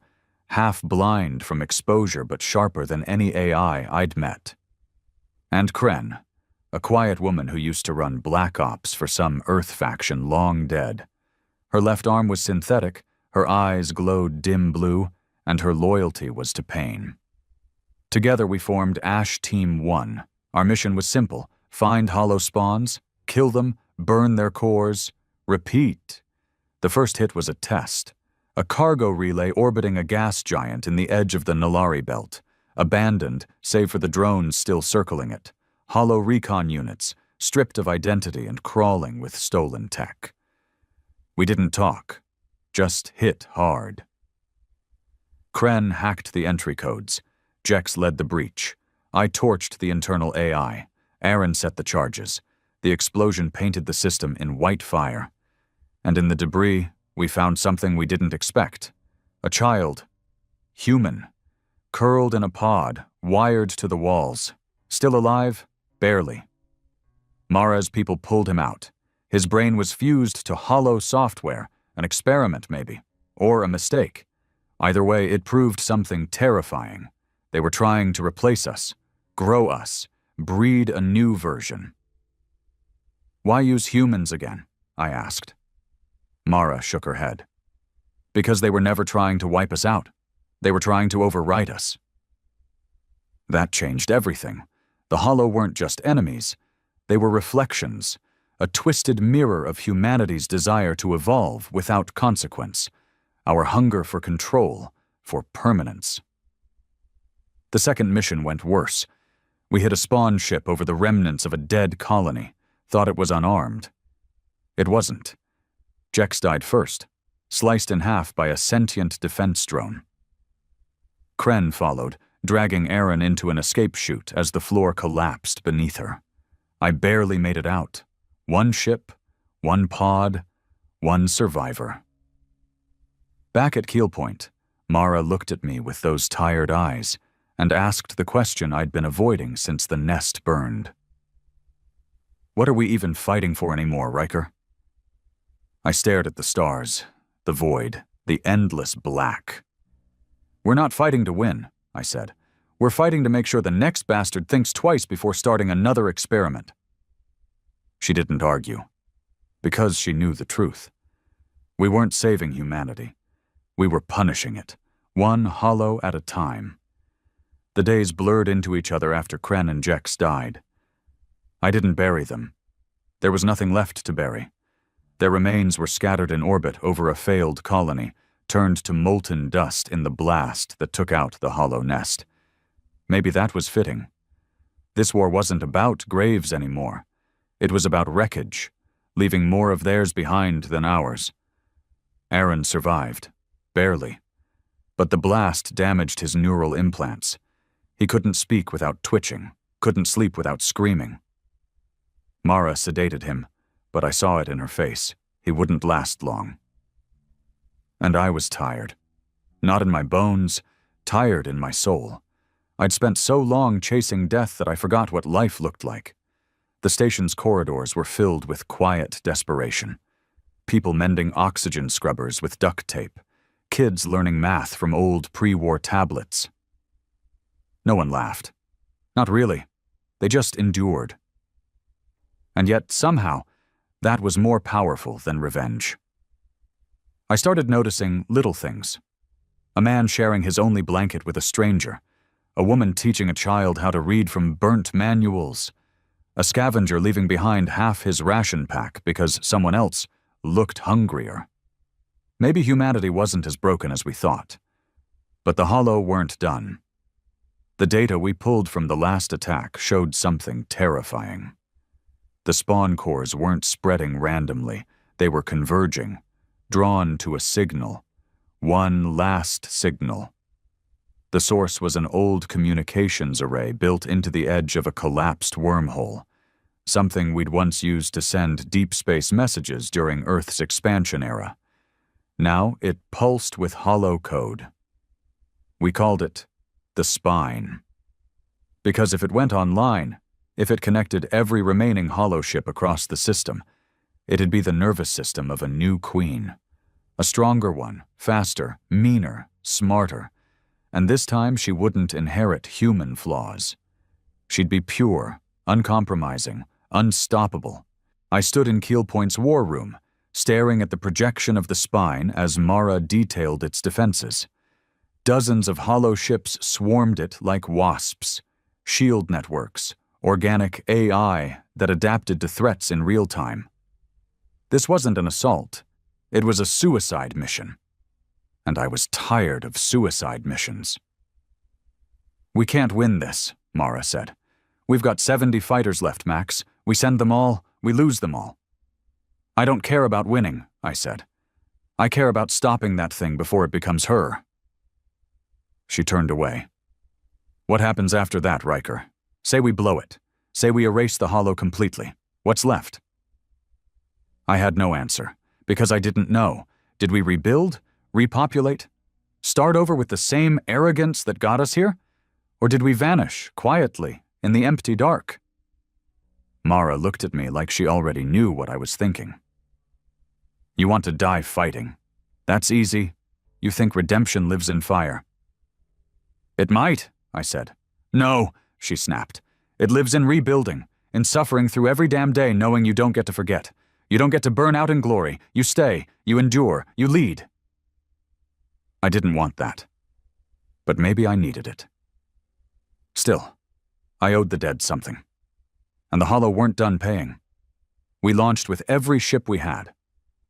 half blind from exposure but sharper than any AI I'd met. And Kren, a quiet woman who used to run Black Ops for some Earth faction long dead. Her left arm was synthetic, her eyes glowed dim blue, and her loyalty was to pain. Together we formed Ash Team 1. Our mission was simple: find hollow spawns, kill them, burn their cores, repeat. The first hit was a test. A cargo relay orbiting a gas giant in the edge of the Nalari belt, abandoned save for the drones still circling it. Hollow recon units, stripped of identity and crawling with stolen tech. We didn't talk, just hit hard. Kren hacked the entry codes. Jex led the breach. I torched the internal AI. Aaron set the charges. The explosion painted the system in white fire. And in the debris, we found something we didn't expect. A child. Human. Curled in a pod, wired to the walls. Still alive? Barely. Mara's people pulled him out. His brain was fused to hollow software, an experiment maybe, or a mistake. Either way, it proved something terrifying. They were trying to replace us, grow us, breed a new version. Why use humans again? I asked. Mara shook her head. Because they were never trying to wipe us out. They were trying to overwrite us. That changed everything. The Hollow weren't just enemies. They were reflections, a twisted mirror of humanity's desire to evolve without consequence, our hunger for control, for permanence. The second mission went worse. We hit a spawn ship over the remnants of a dead colony, thought it was unarmed. It wasn't. Jex died first, sliced in half by a sentient defense drone. Kren followed, dragging Aaron into an escape chute as the floor collapsed beneath her. I barely made it out. One ship, one pod, one survivor. Back at Keel Point, Mara looked at me with those tired eyes and asked the question I'd been avoiding since the nest burned. What are we even fighting for anymore, Riker? I stared at the stars, the void, the endless black. We're not fighting to win, I said. We're fighting to make sure the next bastard thinks twice before starting another experiment. She didn't argue, because she knew the truth. We weren't saving humanity. We were punishing it, one hollow at a time. The days blurred into each other after Kren and Jex died. I didn't bury them. There was nothing left to bury. Their remains were scattered in orbit over a failed colony, turned to molten dust in the blast that took out the hollow nest. Maybe that was fitting. This war wasn't about graves anymore. It was about wreckage, leaving more of theirs behind than ours. Aaron survived, barely. But the blast damaged his neural implants. He couldn't speak without twitching, couldn't sleep without screaming. Mara sedated him, but I saw it in her face. He wouldn't last long. And I was tired. Not in my bones, tired in my soul. I'd spent so long chasing death that I forgot what life looked like. The station's corridors were filled with quiet desperation. People mending oxygen scrubbers with duct tape. Kids learning math from old pre-war tablets. No one laughed. Not really. They just endured. And yet, somehow, that was more powerful than revenge. I started noticing little things. A man sharing his only blanket with a stranger. A woman teaching a child how to read from burnt manuals. A scavenger leaving behind half his ration pack because someone else looked hungrier. Maybe humanity wasn't as broken as we thought. But the Hollow weren't done. The data we pulled from the last attack showed something terrifying. The spawn cores weren't spreading randomly. They were converging, drawn to a signal. One last signal. The source was an old communications array built into the edge of a collapsed wormhole, something we'd once used to send deep space messages during Earth's expansion era. Now it pulsed with hollow code. We called it the Spine. Because if it went online, if it connected every remaining hollow ship across the system, it'd be the nervous system of a new queen. A stronger one, faster, meaner, smarter. And this time she wouldn't inherit human flaws. She'd be pure, uncompromising, unstoppable. I stood in Keelpoint's war room, staring at the projection of the Spine as Mara detailed its defenses. Dozens of hollow ships swarmed it like wasps. Shield networks, organic AI that adapted to threats in real time. This wasn't an assault. It was a suicide mission. And I was tired of suicide missions. "We can't win this," Mara said. "We've got 70 fighters left, Max. We send them all, we lose them all." "I don't care about winning," I said. "I care about stopping that thing before it becomes her." She turned away. "What happens after that, Riker? Say we blow it. Say we erase the Hollow completely. What's left?" I had no answer, because I didn't know. Did we rebuild? Repopulate? Start over with the same arrogance that got us here? Or did we vanish, quietly, in the empty dark? Mara looked at me like she already knew what I was thinking. "You want to die fighting. That's easy. You think redemption lives in fire." "It might," I said. "No," she snapped. "It lives in rebuilding, in suffering through every damn day knowing you don't get to forget. You don't get to burn out in glory. You stay, you endure, you lead." I didn't want that. But maybe I needed it. Still, I owed the dead something. And the Hollow weren't done paying. We launched with every ship we had.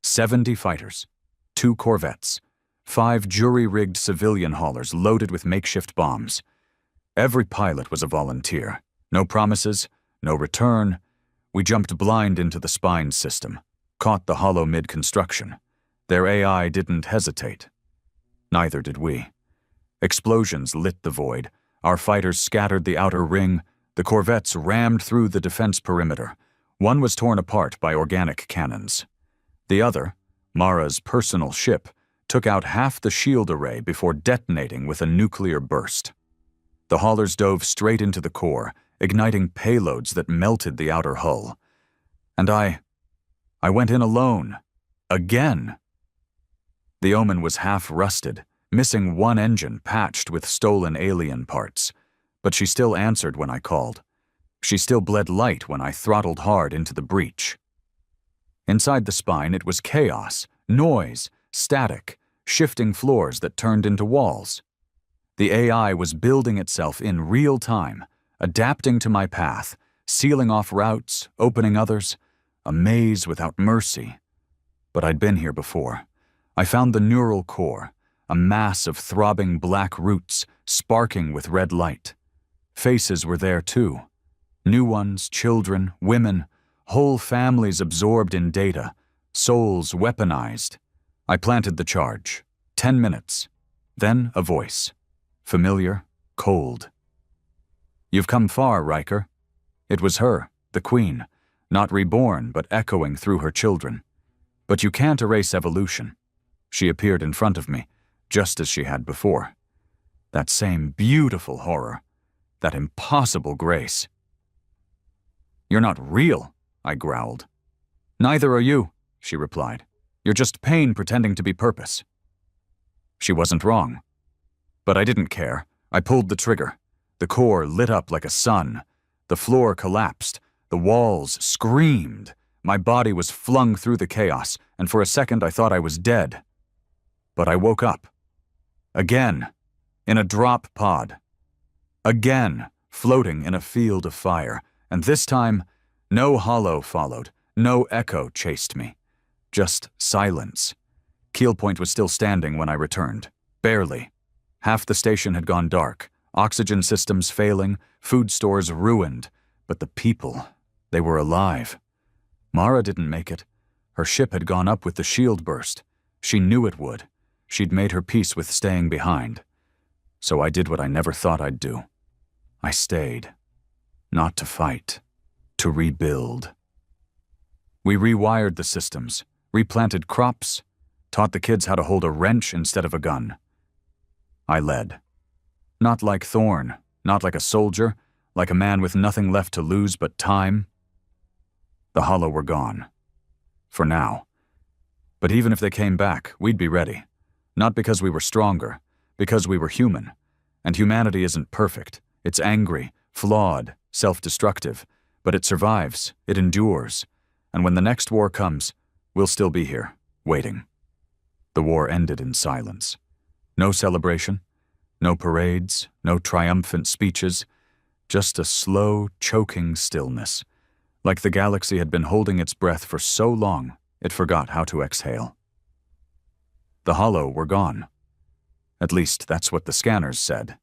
70 fighters, 2 corvettes, 5 jury-rigged civilian haulers loaded with makeshift bombs. Every pilot was a volunteer. No promises, no return. We jumped blind into the Spine system, caught the Hollow mid-construction. Their AI didn't hesitate. Neither did we. Explosions lit the void. Our fighters scattered the outer ring. The corvettes rammed through the defense perimeter. One was torn apart by organic cannons. The other, Mara's personal ship, took out half the shield array before detonating with a nuclear burst. The haulers dove straight into the core, igniting payloads that melted the outer hull. And I went in alone. Again. The Omen was half rusted, missing one engine patched with stolen alien parts, but she still answered when I called. She still bled light when I throttled hard into the breach. Inside the Spine, it was chaos, noise, static, shifting floors that turned into walls. The AI was building itself in real time, adapting to my path, sealing off routes, opening others, a maze without mercy. But I'd been here before. I found the neural core, a mass of throbbing black roots, sparking with red light. Faces were there too. New ones, children, women, whole families absorbed in data, souls weaponized. I planted the charge. 10 minutes. Then a voice. Familiar, cold. "You've come far, Riker." It was her, the Queen, not reborn but echoing through her children. "But you can't erase evolution." She appeared in front of me, just as she had before. That same beautiful horror, that impossible grace. "You're not real," I growled. "Neither are you," she replied. "You're just pain pretending to be purpose." She wasn't wrong. But I didn't care. I pulled the trigger. The core lit up like a sun. The floor collapsed. The walls screamed. My body was flung through the chaos, and for a second I thought I was dead. But I woke up. Again, in a drop pod. Again, floating in a field of fire. And this time, no hollow followed. No echo chased me. Just silence. Keel Point was still standing when I returned. Barely. Half the station had gone dark. Oxygen systems failing. Food stores ruined. But the people, they were alive. Mara didn't make it. Her ship had gone up with the shield burst. She knew it would. She'd made her peace with staying behind. So I did what I never thought I'd do. I stayed. Not to fight. To rebuild. We rewired the systems, replanted crops, taught the kids how to hold a wrench instead of a gun. I led. Not like Thorne, not like a soldier, like a man with nothing left to lose but time. The Hollow were gone. For now. But even if they came back, we'd be ready. Not because we were stronger, because we were human. And humanity isn't perfect. It's angry, flawed, self-destructive. But it survives, it endures. And when the next war comes, we'll still be here, waiting. The war ended in silence. No celebration, no parades, no triumphant speeches, just a slow, choking stillness. Like the galaxy had been holding its breath for so long, it forgot how to exhale. The Hollow were gone. At least that's what the scanners said.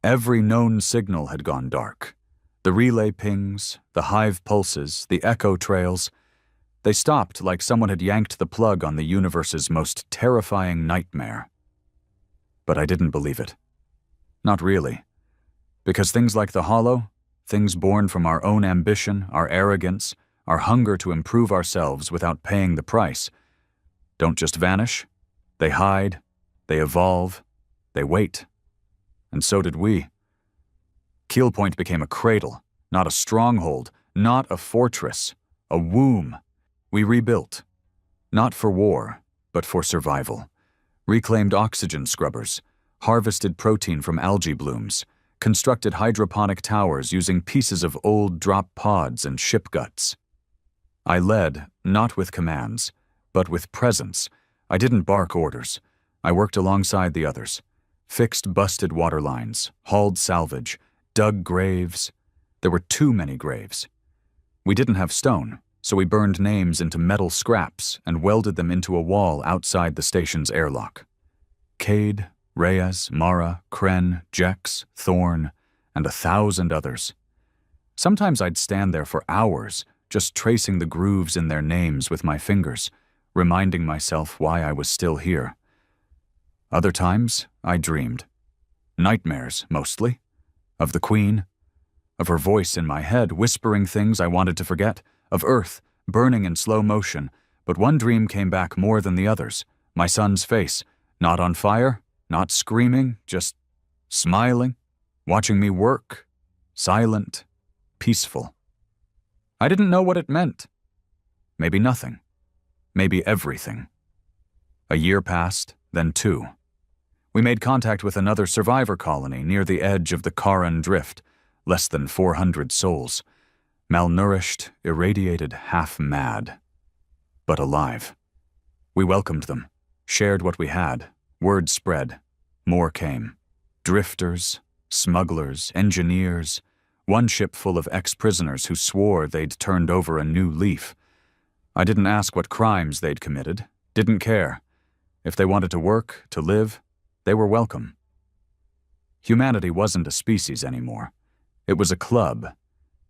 Every known signal had gone dark. The relay pings, the hive pulses, the echo trails, they stopped like someone had yanked the plug on the universe's most terrifying nightmare. But I didn't believe it. Not really. Because things like the Hollow, things born from our own ambition, our arrogance, our hunger to improve ourselves without paying the price, don't just vanish. They hide, they evolve, they wait. And so did we. Keel Point became a cradle, not a stronghold, not a fortress, a womb. We rebuilt. Not for war, but for survival. Reclaimed oxygen scrubbers, harvested protein from algae blooms, constructed hydroponic towers using pieces of old drop pods and ship guts. I led, not with commands, but with presence. I didn't bark orders. I worked alongside the others. Fixed busted water lines, hauled salvage, dug graves. There were too many graves. We didn't have stone, so we burned names into metal scraps and welded them into a wall outside the station's airlock. Cade, Reyes, Mara, Kren, Jex, Thorne, and 1,000 others. Sometimes I'd stand there for hours, just tracing the grooves in their names with my fingers, reminding myself why I was still here. Other times, I dreamed. Nightmares, mostly. Of the Queen. Of her voice in my head, whispering things I wanted to forget. Of Earth, burning in slow motion. But one dream came back more than the others. My son's face, not on fire, not screaming, just smiling, watching me work, silent, peaceful. I didn't know what it meant. Maybe nothing. Maybe everything. A year passed, then 2. We made contact with another survivor colony near the edge of the Karan Drift, less than 400 souls. Malnourished, irradiated, half-mad. But alive. We welcomed them, shared what we had. Word spread. More came. Drifters, smugglers, engineers. One ship full of ex-prisoners who swore they'd turned over a new leaf. I didn't ask what crimes they'd committed. Didn't care. If they wanted to work, to live, they were welcome. Humanity wasn't a species anymore. It was a club.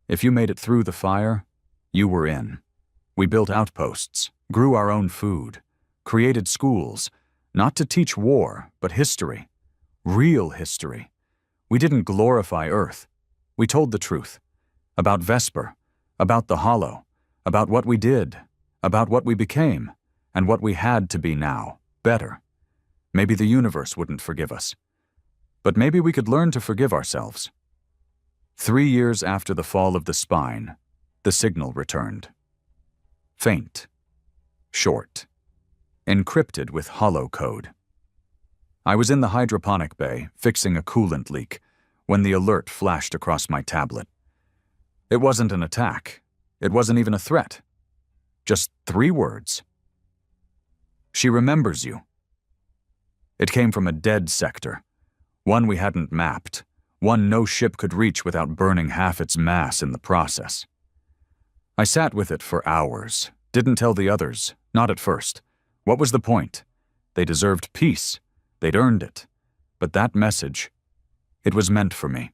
If you made it through the fire, you were in. We built outposts, grew our own food, created schools, not to teach war, but history. Real history. We didn't glorify Earth. We told the truth. About Vesper, about the Hollow, about what we did, about what we became, and what we had to be now, better. Maybe the universe wouldn't forgive us. But maybe we could learn to forgive ourselves. 3 years after the fall of the spine, the signal returned. Faint, short, encrypted with hollow code. I was in the hydroponic bay, fixing a coolant leak, when the alert flashed across my tablet. It wasn't an attack. It wasn't even a threat. Just 3 words. She remembers you. It came from a dead sector, one we hadn't mapped, one no ship could reach without burning half its mass in the process. I sat with it for hours, didn't tell the others, not at first. What was the point? They deserved peace. They'd earned it. But that message, it was meant for me.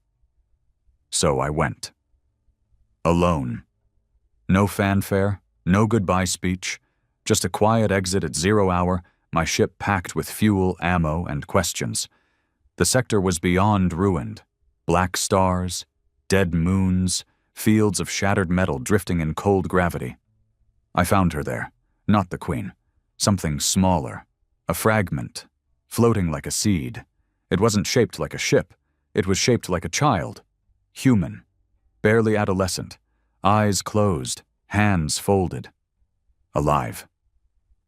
So I went. Alone. No fanfare, no goodbye speech, just a quiet exit at 0 hour, my ship packed with fuel, ammo, and questions. The sector was beyond ruined. Black stars, dead moons, fields of shattered metal drifting in cold gravity. I found her there, not the queen. Something smaller, a fragment, floating like a seed. It wasn't shaped like a ship. It was shaped like a child. Human, barely adolescent, eyes closed, hands folded. Alive.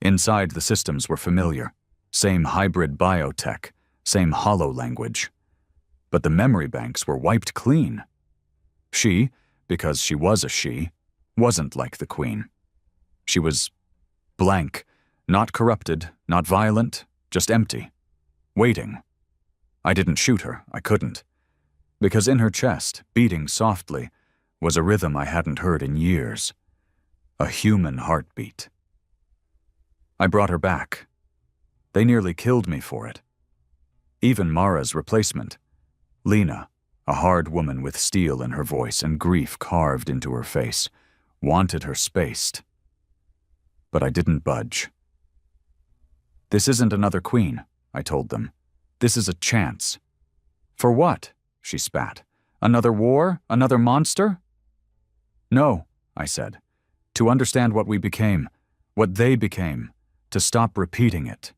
Inside, the systems were familiar. Same hybrid biotech, same hollow language. But the memory banks were wiped clean. She, because she was a she, wasn't like the queen. She was blank, not corrupted, not violent, just empty. Waiting. I didn't shoot her, I couldn't. Because in her chest, beating softly, was a rhythm I hadn't heard in years. A human heartbeat. I brought her back. They nearly killed me for it. Even Mara's replacement, Lena, a hard woman with steel in her voice and grief carved into her face, wanted her spaced. But I didn't budge. This isn't another queen, I told them. This is a chance. For what? She spat. Another war? Another monster? No, I said. To understand what we became, what they became, to stop repeating it.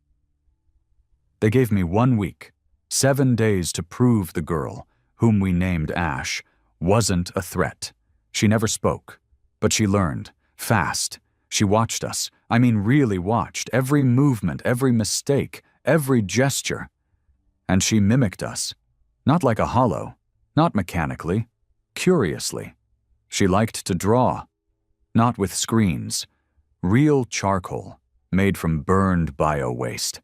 They gave me 1 week, 7 days to prove the girl, whom we named Ash, wasn't a threat. She never spoke, but she learned, fast. She watched us, I mean really watched, every movement, every mistake, every gesture. And she mimicked us, not like a hollow, not mechanically, curiously. She liked to draw, not with screens, real charcoal, made from burned bio-waste.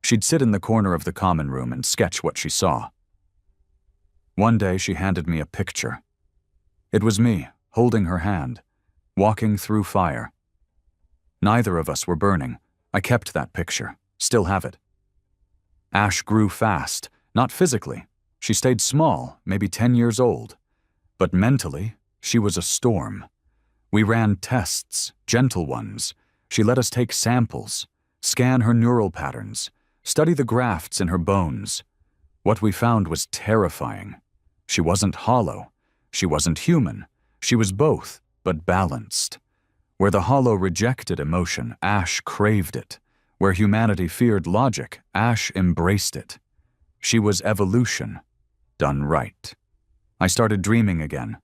She'd sit in the corner of the common room and sketch what she saw. One day she handed me a picture. It was me, holding her hand, walking through fire. Neither of us were burning. I kept that picture, still have it. Ash grew fast, not physically. She stayed small, maybe 10 years old. But mentally, she was a storm. We ran tests, gentle ones. She let us take samples, scan her neural patterns, study the grafts in her bones. What we found was terrifying. She wasn't hollow. She wasn't human. She was both, but balanced. Where the hollow rejected emotion, Ash craved it. Where humanity feared logic, Ash embraced it. She was evolution, done right. I started dreaming again.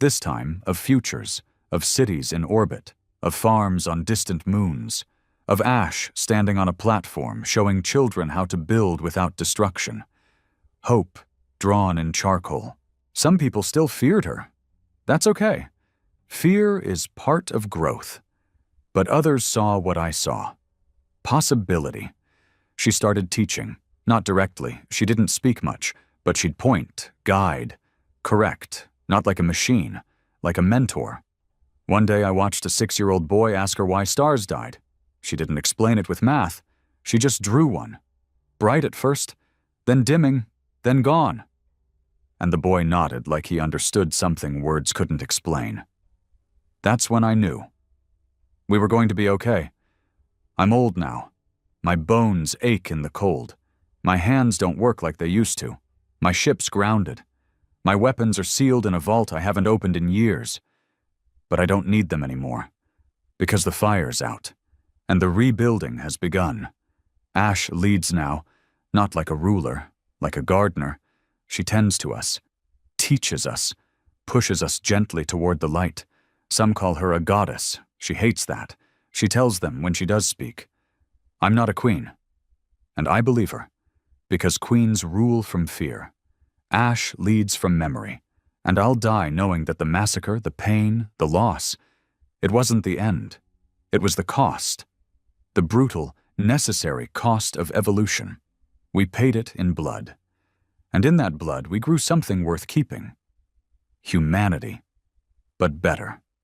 This time of futures, of cities in orbit, of farms on distant moons, of Ash standing on a platform showing children how to build without destruction. Hope, drawn in charcoal. Some people still feared her. That's okay. Fear is part of growth. But others saw what I saw. Possibility. She started teaching. Not directly, she didn't speak much, but she'd point, guide, correct, not like a machine, like a mentor. One day I watched a 6-year-old boy ask her why stars died. She didn't explain it with math. She just drew one. Bright at first, then dimming, then gone. And the boy nodded like he understood something words couldn't explain. That's when I knew. We were going to be okay. I'm old now. My bones ache in the cold. My hands don't work like they used to. My ship's grounded. My weapons are sealed in a vault I haven't opened in years. But I don't need them anymore. Because the fire's out. And the rebuilding has begun. Ash leads now, not like a ruler, like a gardener. She tends to us. teaches us, pushes us gently toward the light. Some call her a goddess. She hates that. She tells them when she does speak, "I'm not a queen." And I believe her, because queens rule from fear. Ash leads from memory, and I'll die knowing that the massacre, the pain, the loss, it wasn't the end. It was the cost. The brutal, necessary cost of evolution. We paid it in blood. And in that blood we grew something worth keeping. Humanity, but better.